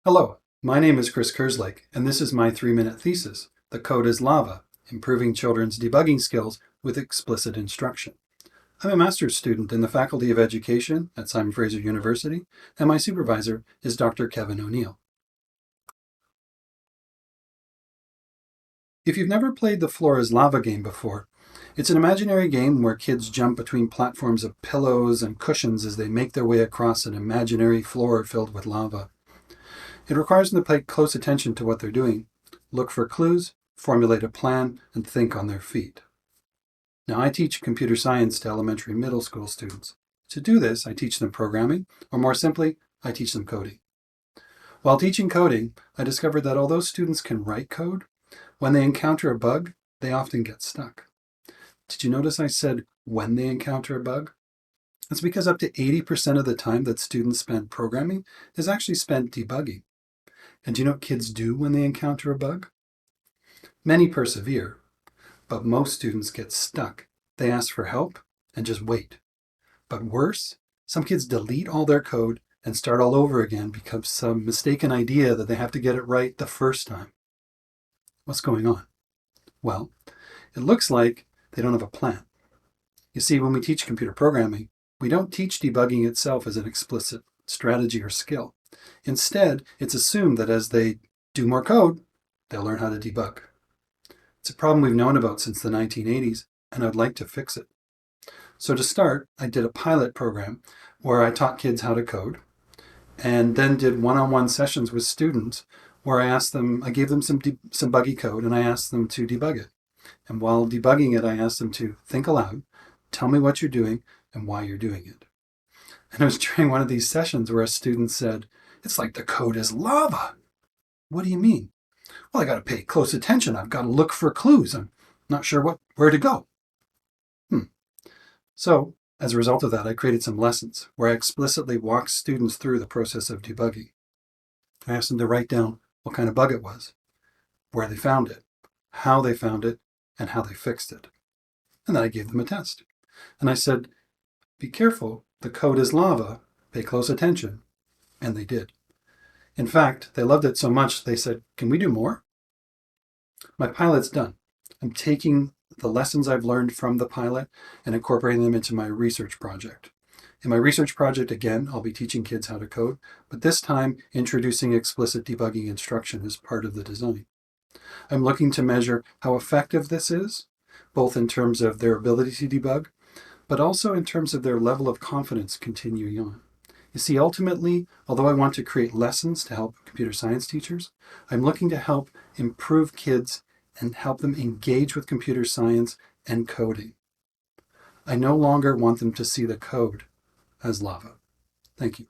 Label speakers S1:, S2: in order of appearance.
S1: Hello, my name is Chris Kerslake, and this is my 3-minute thesis, The Code is Lava, Improving Children's Debugging Skills with Explicit Instruction. I'm a master's student in the Faculty of Education at Simon Fraser University, and my supervisor is Dr. Kevin O'Neill. If you've never played the Floor is Lava game before, it's an imaginary game where kids jump between platforms of pillows and cushions as they make their way across an imaginary floor filled with lava. It requires them to pay close attention to what they're doing, look for clues, formulate a plan, and think on their feet. Now, I teach computer science to elementary and middle school students. To do this, I teach them programming, or more simply, I teach them coding. While teaching coding, I discovered that although students can write code, when they encounter a bug, they often get stuck. Did you notice I said when they encounter a bug? That's because up to 80% of the time that students spend programming is actually spent debugging. And do you know what kids do when they encounter a bug? Many persevere, but most students get stuck. They ask for help and just wait. But worse, some kids delete all their code and start all over again because of some mistaken idea that they have to get it right the first time. What's going on? Well, it looks like they don't have a plan. You see, when we teach computer programming, we don't teach debugging itself as an explicit strategy or skill. Instead, it's assumed that as they do more code, they'll learn how to debug. It's a problem we've known about since the 1980s, and I'd like to fix it. So to start, I did a pilot program where I taught kids how to code, and then did one-on-one sessions with students where I gave them some buggy code, and I asked them to debug it. And while debugging it, I asked them to think aloud, tell me what you're doing and why you're doing it. And it was during one of these sessions where a student said, "It's like the code is lava." What do you mean? Well, I got to pay close attention. I've got to look for clues. I'm not sure where to go. So, as a result of that, I created some lessons where I explicitly walked students through the process of debugging. I asked them to write down what kind of bug it was, where they found it, how they found it, and how they fixed it. And then I gave them a test. And I said, be careful, the code is lava, pay close attention. And they did. In fact, they loved it so much they said, can we do more? My pilot's done. I'm taking the lessons I've learned from the pilot and incorporating them into my research project. In my research project, again, I'll be teaching kids how to code, but this time introducing explicit debugging instruction as part of the design. I'm looking to measure how effective this is, both in terms of their ability to debug, but also in terms of their level of confidence continuing on. You see, ultimately, although I want to create lessons to help computer science teachers, I'm looking to help improve kids and help them engage with computer science and coding. I no longer want them to see the code as lava. Thank you.